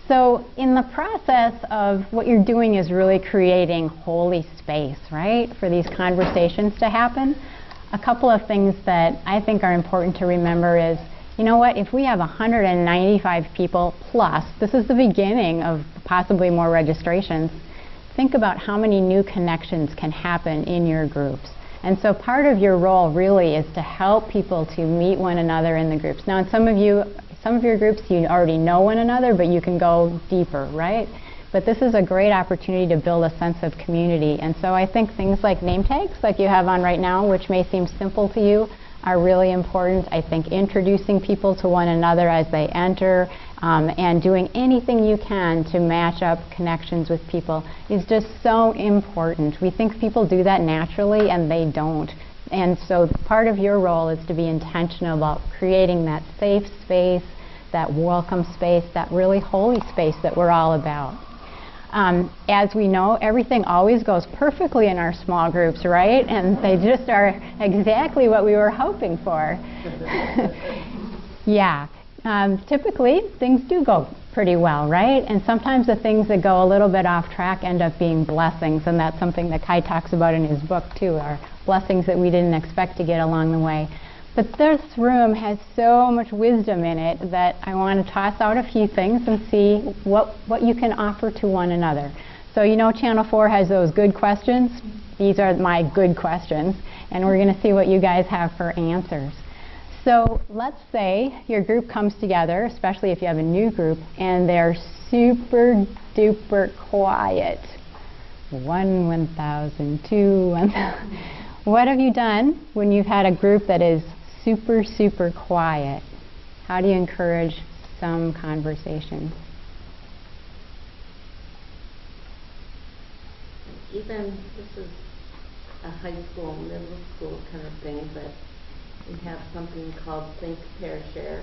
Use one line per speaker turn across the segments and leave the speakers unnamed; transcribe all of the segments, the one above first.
So in the process of what you're doing is really creating holy space, right, for these conversations to happen. A couple of things that I think are important to remember is, you know what, if we have 195 people plus, this is the beginning of possibly more registrations, think about how many new connections can happen in your groups. And so part of your role really is to help people to meet one another in the groups. Now in some of your groups you already know one another, but you can go deeper, right? But this is a great opportunity to build a sense of community. And so I think things like name tags, like you have on right now, which may seem simple to you, are really important. I think introducing people to one another as they enter, and doing anything you can to match up connections with people is just so important. We think people do that naturally, and they don't. And so part of your role is to be intentional about creating that safe space, that welcome space, that really holy space that we're all about. As we know, everything always goes perfectly in our small groups, right? And they just are exactly what we were hoping for. Yeah. Typically, things do go pretty well, right? And sometimes the things that go a little bit off track end up being blessings, and that's something that Kai talks about in his book, too, are blessings that we didn't expect to get along the way. But this room has so much wisdom in it that I want to toss out a few things and see what you can offer to one another. So you know Channel 4 has those good questions. These are my good questions, and we're going to see what you guys have for answers. So let's say your group comes together, especially if you have a new group, and they're super duper quiet. 1,000, 2, 1,000. What have you done when you've had a group that is super, super quiet? How do you encourage some conversation?
Even, this is a high school, middle school kind of thing, but we have something called Think, Pair, Share,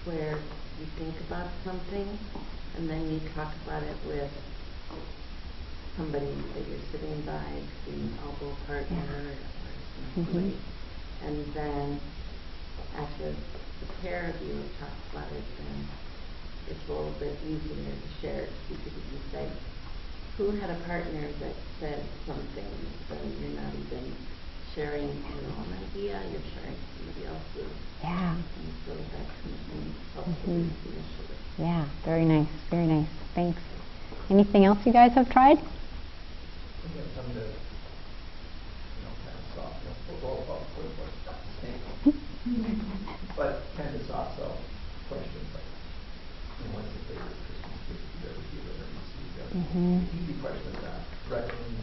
where you think about something and then you talk about it with somebody that you're sitting by, an elbow partner or somebody. And then after the pair of you have talked about it, then it's a little bit easier to share it because you can say, who had a partner that said something, so you're not even sharing your own idea, you're sharing somebody else's.
Yeah.
And so that kind of thing helps with initially.
Yeah, very nice, very nice. Thanks. Anything else you guys have tried?
Some of the, kind of soft, but kind of soft questions like, what's your favorite Christmas gift you've ever given or received? Easy questions that threatening,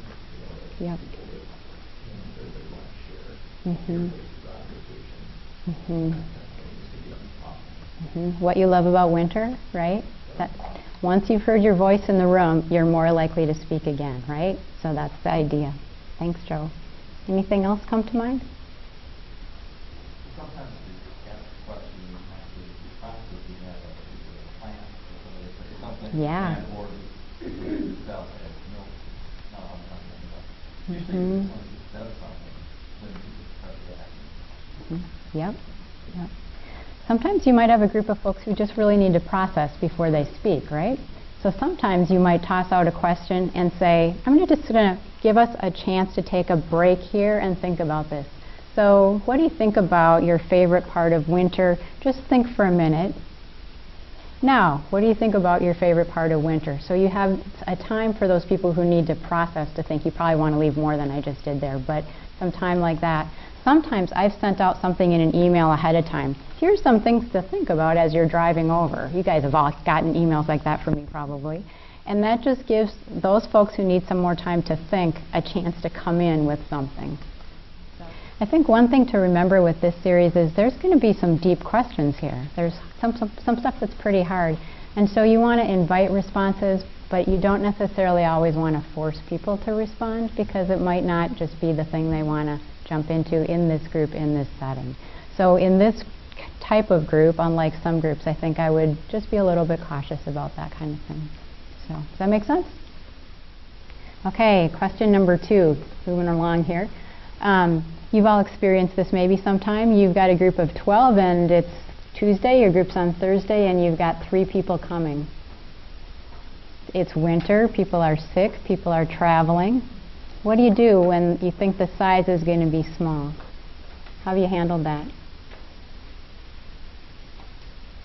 that people that everybody wants to share.
What you love about winter, right? That once you've heard your voice in the room, you're more likely to speak again, right? So that's the idea. Thanks, Joe. Anything else come to mind?
Sometimes we ask a question and actually respond to it. We have a particular plan or something.
Yeah.
Or without that, no, I'm not going to. Usually when someone does something, then people start reacting.
Yep. Sometimes you might have a group of folks who just really need to process before they speak, right? So sometimes you might toss out a question and say, I'm just going to give us a chance to take a break here and think about this. So what do you think about your favorite part of winter? Just think for a minute. Now, what do you think about your favorite part of winter? So you have a time for those people who need to process, to think. You probably want to leave more than I just did there, but some time like that. Sometimes I've sent out something in an email ahead of time. Here's some things to think about as you're driving over. You guys have all gotten emails like that from me probably. And that just gives those folks who need some more time to think a chance to come in with something. I think one thing to remember with this series is there's going to be some deep questions here. There's some stuff that's pretty hard. And so you want to invite responses, but you don't necessarily always want to force people to respond because it might not just be the thing they want to jump into in this group, in this setting. So in this type of group, unlike some groups, I think I would just be a little bit cautious about that kind of thing. So, does that make sense? Okay, question number 2, moving along here. You've all experienced this maybe sometime. You've got a group of 12 and it's Tuesday, your group's on Thursday, and you've got 3 people coming. It's winter, people are sick, people are traveling. What do you do when you think the size is going to be small? How have you handled that?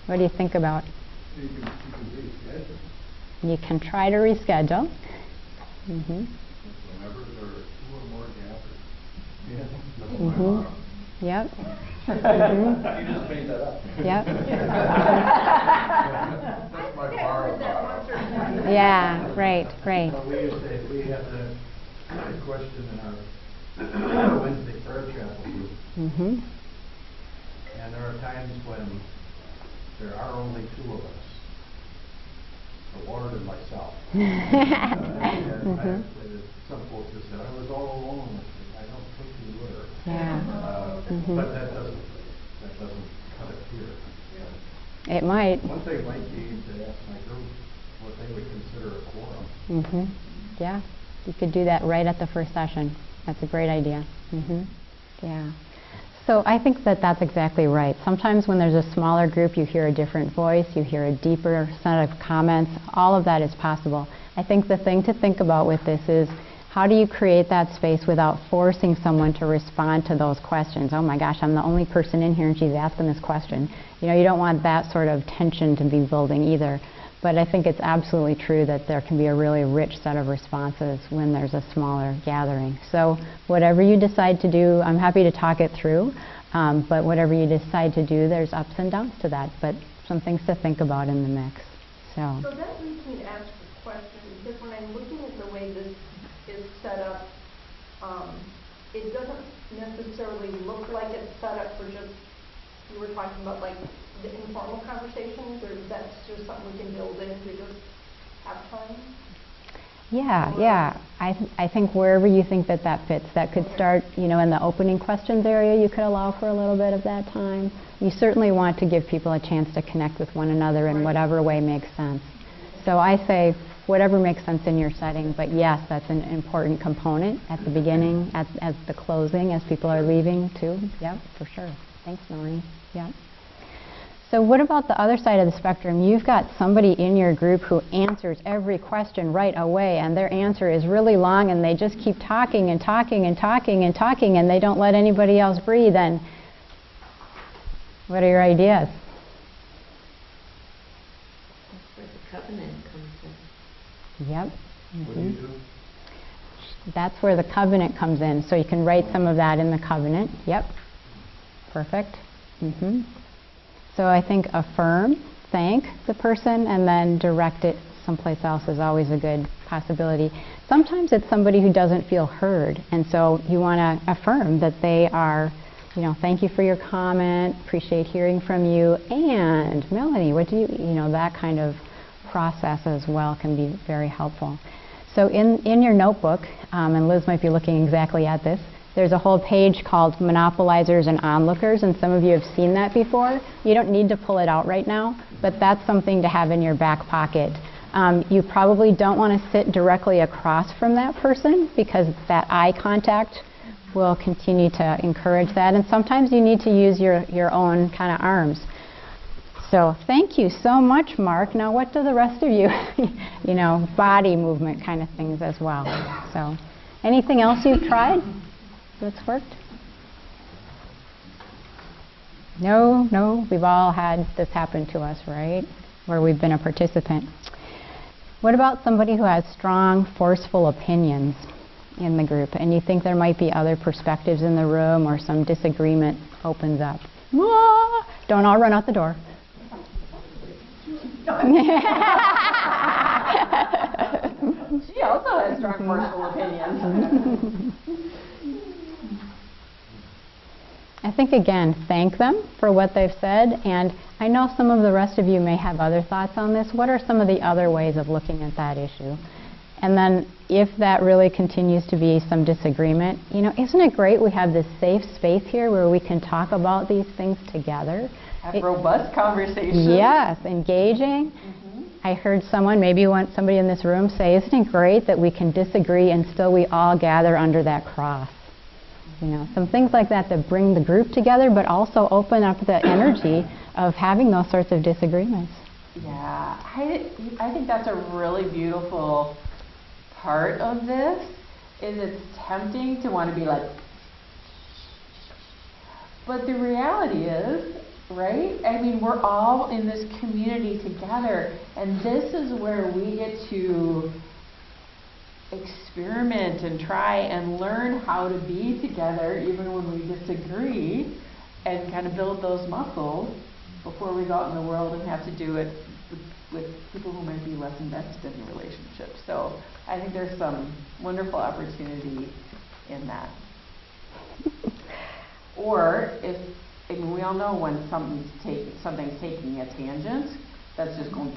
What do you think about?
You can reschedule.
You can try to reschedule.
Remember, there are 2 or more gathered.
Yeah.
That's
Mhm.
my motto.
Yep.
You just made that up.
Yep.
That's my borrowed motto.
Yeah, right.
We used to, we had the question in our Wednesday prayer chapel group.
Mhm.
And there are times when there are only 2 of us, the Lord and myself. And some folks have said, I was all alone. I don't think you were.
Yeah.
But that doesn't cut it here.
It might.
One thing might be to ask my group what they would consider a quorum.
Mhm. Yeah. You could do that right at the first session. That's a great idea. Mhm. Yeah. So I think that that's exactly right. Sometimes when there's a smaller group, you hear a different voice, you hear a deeper set of comments. All of that is possible. I think the thing to think about with this is, how do you create that space without forcing someone to respond to those questions? Oh my gosh, I'm the only person in here and she's asking this question. You know, you don't want that sort of tension to be building either. But I think it's absolutely true that there can be a really rich set of responses when there's a smaller gathering. So whatever you decide to do, I'm happy to talk it through. But whatever you decide to do, there's ups and downs to that. But some things to think about in the mix.
So that leads me to ask a question, because when I'm looking at the way this is set up, it doesn't necessarily look like it's set up for just, you were talking about like the informal conversations, or that's just something we can build in to just have time?
Yeah. I think wherever you think that fits, that could start, you know, in the opening questions area, you could allow for a little bit of that time. You certainly want to give people a chance to connect with one another in whatever way makes sense. So I say whatever makes sense in your setting, but yes, that's an important component at the beginning, at the closing, as people are leaving too. Yep, for sure. Thanks, Noreen. Yep. So what about the other side of the spectrum? You've got somebody in your group who answers every question right away, and their answer is really long, and they just keep talking and talking and talking and talking, and they don't let anybody else breathe. And what are your ideas?
That's where the covenant comes in.
Yep.
What do you do?
That's where the covenant comes in. So you can write some of that in the covenant. Yep. Perfect. So I think affirm, thank the person, and then direct it someplace else is always a good possibility. Sometimes it's somebody who doesn't feel heard, and so you want to affirm that they are, you know, thank you for your comment, appreciate hearing from you, and Melanie, what do you know, that kind of process as well can be very helpful. So in your notebook, and Liz might be looking exactly at this, there's a whole page called Monopolizers and Onlookers, and some of you have seen that before. You don't need to pull it out right now, but that's something to have in your back pocket. You probably don't want to sit directly across from that person, because that eye contact will continue to encourage that, and sometimes you need to use your own kind of arms. So thank you so much, Mark. Now what do the rest of you, you know, body movement kind of things as well. So anything else you've tried that's worked? No, we've all had this happen to us, right? Where we've been a participant. What about somebody who has strong, forceful opinions in the group, and you think there might be other perspectives in the room, or some disagreement opens up? Don't all run out the door.
She also has strong forceful opinions.
I think, again, thank them for what they've said, and I know some of the rest of you may have other thoughts on this. What are some of the other ways of looking at that issue? And then if that really continues to be some disagreement, you know, isn't it great we have this safe space here where we can talk about these things together?
Have robust conversations.
Yes, engaging. I heard someone, maybe somebody in this room, say, isn't it great that we can disagree and still we all gather under that cross? You know, some things like that that bring the group together, but also open up the energy of having those sorts of disagreements.
Yeah, I think that's a really beautiful part of this, is it's tempting to want to be like, but the reality is, right? I mean, we're all in this community together, and this is where we get to experiment and try and learn how to be together even when we disagree, and kind of build those muscles before we go out in the world and have to do it with people who might be less invested in the relationship. So I think there's some wonderful opportunity in that. Or if, I mean, we all know when something's taking a tangent, that's just going,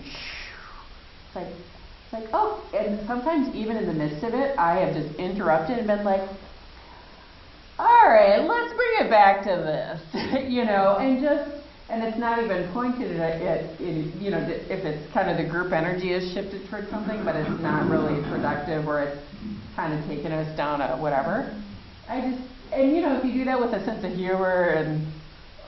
it's like, oh, and sometimes even in the midst of it, I have just interrupted and been like, all right, let's bring it back to this, and it's not even pointed at it, if it's kind of the group energy is shifted towards something, but it's not really productive, or it's kind of taking us down a whatever. If you do that with a sense of humor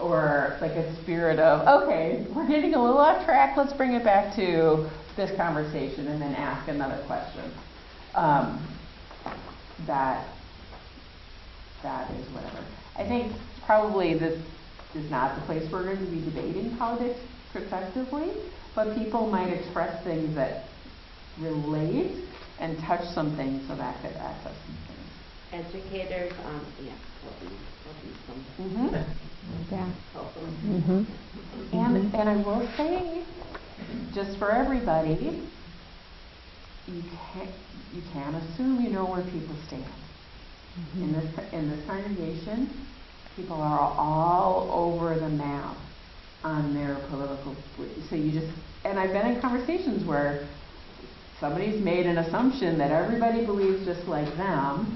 or like a spirit of, okay, we're getting a little off track, let's bring it back to this conversation and then ask another question. That is whatever. I think probably this is not the place we're going to be debating politics prospectively, but people might express things that relate and touch some things, so that could access some things.
Educators, help you some.
Yeah.
Help them.
And I will say, just for everybody, you can't assume you know where people stand. In this congregation, people are all over the map on their political beliefs. So and I've been in conversations where somebody's made an assumption that everybody believes just like them,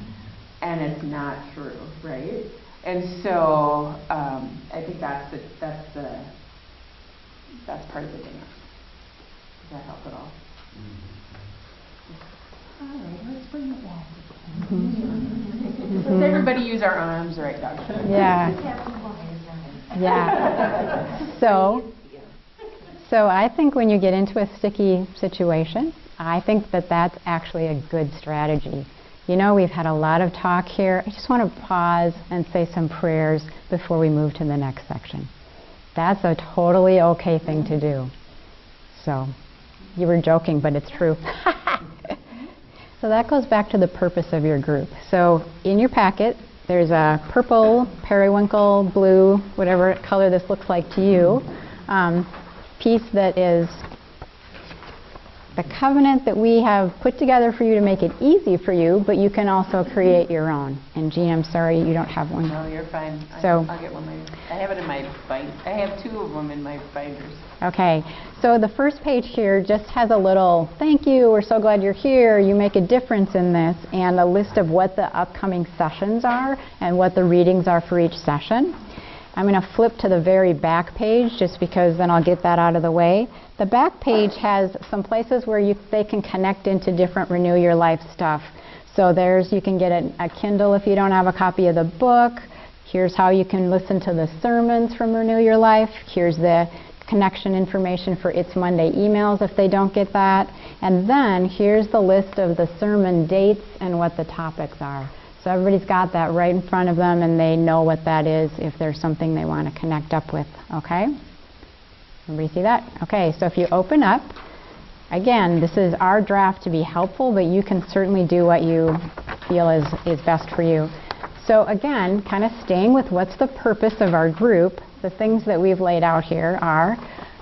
and it's not true, right? And so I think that's part of the dinner. Does that help at all? All right, let's bring it back. Let's everybody use our arms right now.
Yeah. Yeah. So I think when you get into a sticky situation, I think that that's actually a good strategy. We've had a lot of talk here. I just want to pause and say some prayers before we move to the next section. That's a totally okay thing to do. So, you were joking, but it's true. So that goes back to the purpose of your group. So in your packet, there's a purple, periwinkle, blue, whatever color this looks like to you, piece that is the covenant that we have put together for you to make it easy for you, but you can also create your own. And Jean, I'm sorry you don't have one.
No, you're fine.
So
I'll get one later. I have it in my binder. I have 2 of them in my binders.
Okay, so the first page here just has a little thank you, we're so glad you're here, you make a difference in this, and a list of what the upcoming sessions are and what the readings are for each session. I'm going to flip to the very back page just because then I'll get that out of the way. The back page has some places where they can connect into different Renew Your Life stuff. So you can get a Kindle if you don't have a copy of the book. Here's how you can listen to the sermons from Renew Your Life. Here's the connection information for It's Monday emails if they don't get that. And then here's the list of the sermon dates and what the topics are. So everybody's got that right in front of them and they know what that is if there's something they want to connect up with, okay? Everybody see that? Okay, so if you open up, again, this is our draft to be helpful, but you can certainly do what you feel is best for you. So again, kind of staying with what's the purpose of our group, the things that we've laid out here are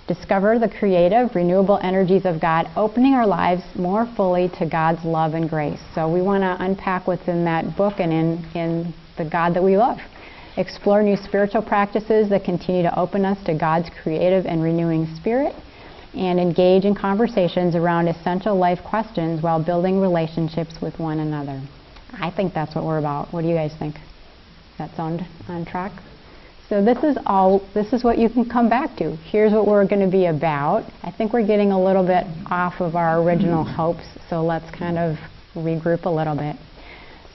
discover the creative, renewable energies of God, opening our lives more fully to God's love and grace. So we want to unpack what's in that book and in the God that we love. Explore new spiritual practices that continue to open us to God's creative and renewing spirit. And engage in conversations around essential life questions while building relationships with one another. I think that's what we're about. What do you guys think? Does that sound on track? So this is what you can come back to. Here's what we're going to be about. I think we're getting a little bit off of our original hopes, so let's kind of regroup a little bit.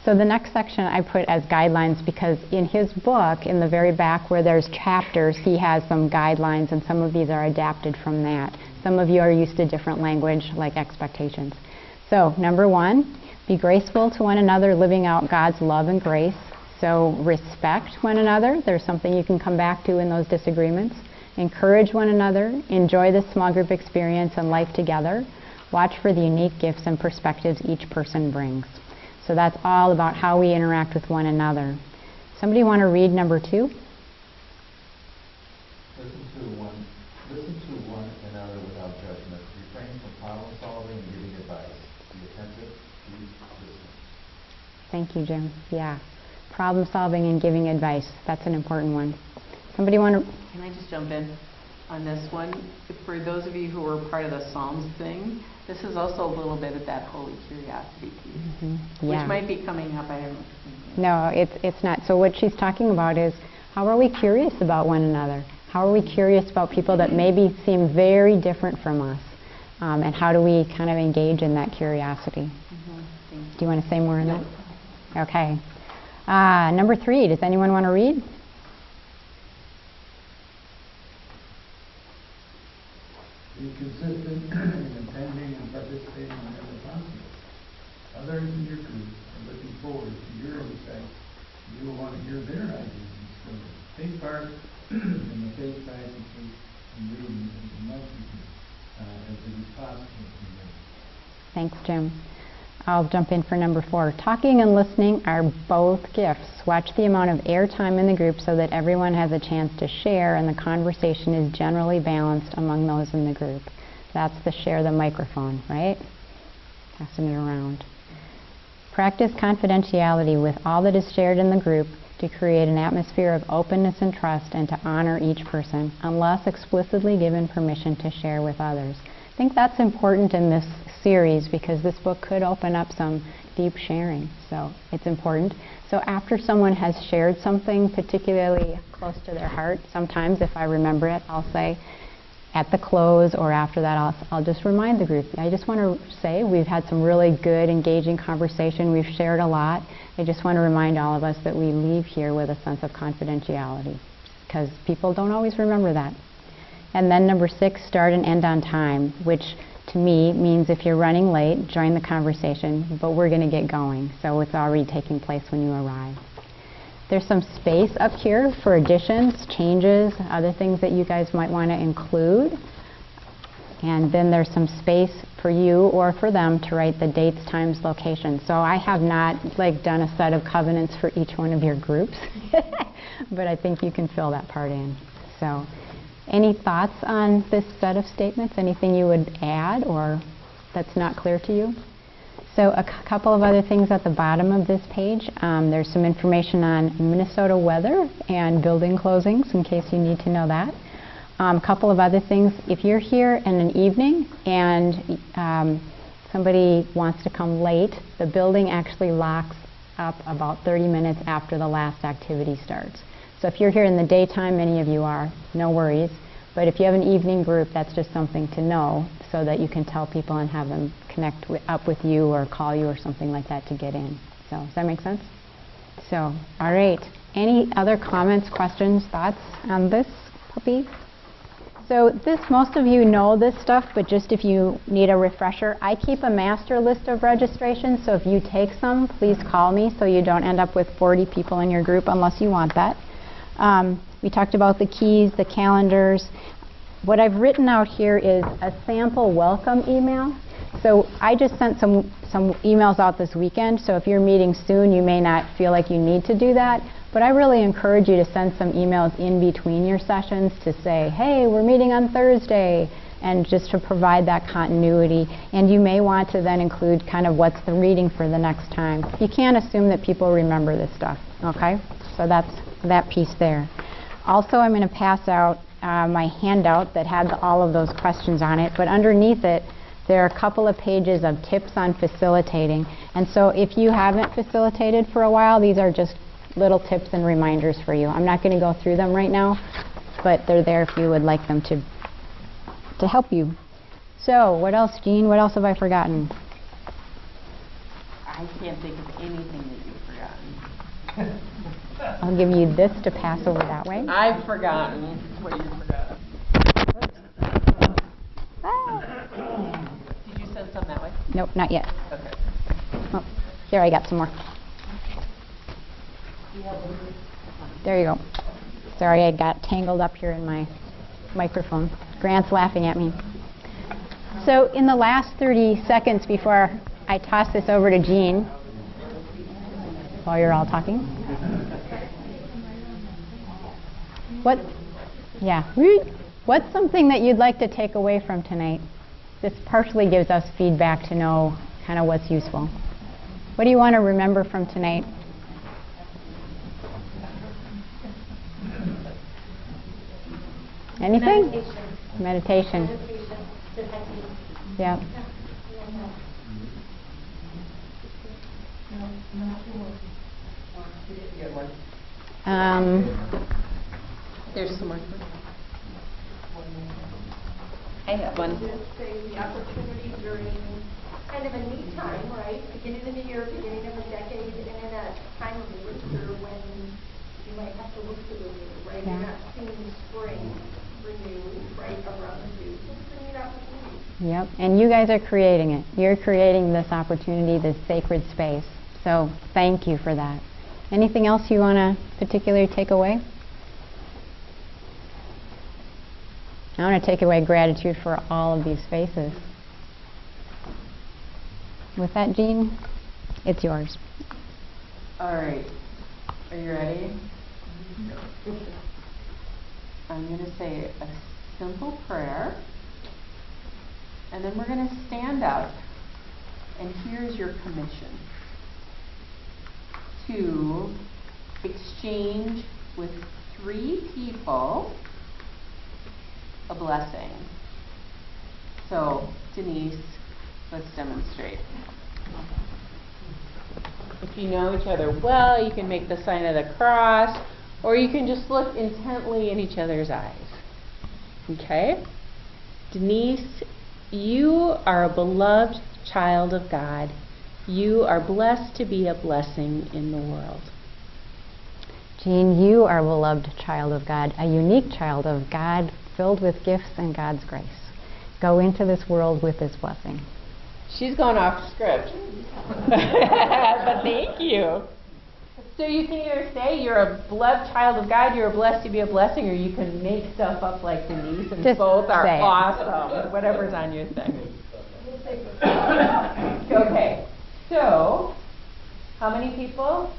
So the next section I put as guidelines because in his book, in the very back where there's chapters, he has some guidelines and some of these are adapted from that. Some of you are used to different language, like expectations. So, number 1, be graceful to one another, living out God's love and grace. So, respect one another. There's something you can come back to in those disagreements. Encourage one another. Enjoy the small group experience and life together. Watch for the unique gifts and perspectives each person brings. So that's all about how we interact with one another. Somebody want to read number 2?
Listen to one another without judgment. Refrain from problem solving and giving advice. Be attentive, be listening.
Thank you, Jim. Yeah. Problem solving and giving advice. That's an important one. Somebody want to...
Can I just jump in on this one? For those of you who were part of the Psalms thing, this is also a little bit of that holy curiosity piece,
Yeah.
which might be coming up. I haven't.
No, it's not. So what she's talking about is, how are we curious about one another? How are we curious about people that maybe seem very different from us? And how do we kind of engage in that curiosity? Do you want to say more on that? Okay. Number 3, does anyone want to read?
Be consistent in attending and participating whenever possible. Others in your group are looking forward to your insight. You will want to hear their ideas and stories. Take part in the faith practices and readings as much as it is possible to you.
Thanks, Jim. I'll jump in for number 4. Talking and listening are both gifts. Watch the amount of airtime in the group so that everyone has a chance to share and the conversation is generally balanced among those in the group. That's the share the microphone, right? Passing it around. Practice confidentiality with all that is shared in the group to create an atmosphere of openness and trust and to honor each person, unless explicitly given permission to share with others. I think that's important in this series because this book could open up some deep sharing, so it's important. So after someone has shared something particularly close to their heart, sometimes if I remember it, I'll say at the close or after that, I'll just remind the group. I just want to say we've had some really good, engaging conversation. We've shared a lot. I just want to remind all of us that we leave here with a sense of confidentiality because people don't always remember that. And then number 6, start and end on time, which to me means if you're running late, join the conversation, but we're going to get going, so it's already taking place when you arrive. There's some space up here for additions, changes, other things that you guys might want to include. And then there's some space for you or for them to write the dates, times, locations. So I have not done a set of covenants for each one of your groups, but I think you can fill that part in. So any thoughts on this set of statements? Anything you would add or that's not clear to you? So a couple of other things at the bottom of this page. There's some information on Minnesota weather and building closings in case you need to know that. A couple of other things. If you're here in an evening and somebody wants to come late, the building actually locks up about 30 minutes after the last activity starts. So if you're here in the daytime, many of you are, no worries. But if you have an evening group, that's just something to know so that you can tell people and have them connect up with you or call you or something like that to get in. So does that make sense? So, all right. Any other comments, questions, thoughts on this puppy? So this, most of you know this stuff, but just if you need a refresher, I keep a master list of registrations, so if you take some, please call me so you don't end up with 40 people in your group unless you want that. We talked about the keys, the calendars. What I've written out here is a sample welcome email. So I just sent some emails out this weekend, so if you're meeting soon, you may not feel like you need to do that. But I really encourage you to send some emails in between your sessions to say, hey, we're meeting on Thursday, and just to provide that continuity. And you may want to then include kind of what's the reading for the next time. You can't assume that people remember this stuff, okay? So that's that piece there. Also, I'm going to pass out my handout that had all of those questions on it, but underneath it, there are a couple of pages of tips on facilitating. And so if you haven't facilitated for a while, these are just little tips and reminders for you. I'm not going to go through them right now, but they're there if you would like them to help you. So what else, Jean? What else have I forgotten?
I can't think of anything that you've forgotten.
I'll give you this to pass over that way.
I've forgotten what you forgot.
Ah.
come that way?
Nope, not yet.
Okay.
Oh, here, I got some more. There you go. Sorry, I got tangled up here in my microphone. Grant's laughing at me. So in the last 30 seconds before I toss this over to Jean, while you're all talking, what's something that you'd like to take away from tonight? This partially gives us feedback to know kind of what's useful. What do you want to remember from tonight? Anything? Meditation. Yeah.
There's some more. I have one.
Just say the opportunity during kind of a neat time, right? Beginning of the year, beginning of a decade, and in a time of winter when you might have to look for the new, right?
Yeah.
You're not seeing spring renew right around you. It's a neat opportunity.
Yep. And you guys are creating it. You're creating this opportunity, this sacred space. So thank you for that. Anything else you want to particularly take away? I want to take away gratitude for all of these spaces. With that, Jean, it's yours.
All right. Are you ready? I'm going to say a simple prayer, and then we're going to stand up, and here's your commission: to exchange with 3 people a blessing. So, Denise, let's demonstrate. If you know each other well, you can make the sign of the cross, or you can just look intently in each other's eyes. Okay? Denise, you are a beloved child of God. You are blessed to be a blessing in the world.
Jean, you are a beloved child of God, a unique child of God, filled with gifts and God's grace. Go into this world with this blessing.
She's going off script. But thank you. So you can either say you're a beloved child of God, you're blessed to be a blessing, or you can make stuff up like Denise, and
Just
both are
say it.
awesome. Whatever's on your thing. Okay. So, how many people?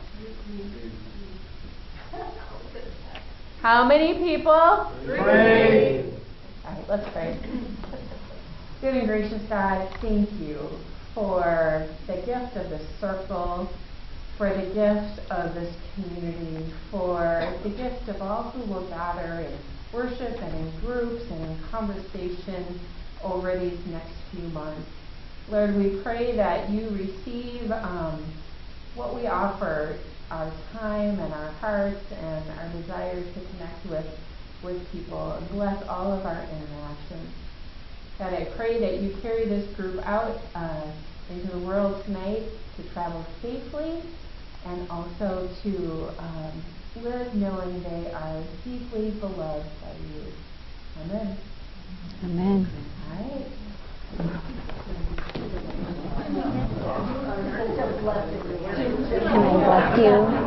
How many people?
3.
All right, let's pray. Good and gracious God, thank you for the gift of this circle, for the gift of this community, for the gift of all who will gather in worship and in groups and in conversation over these next few months. Lord, we pray that you receive what we offer, our time and our hearts and our desires to connect with people, and bless all of our interactions. God, I pray that you carry this group out into the world tonight to travel safely, and also to live knowing they are deeply beloved by you. Amen.
Amen.
All right.
Can I bless you?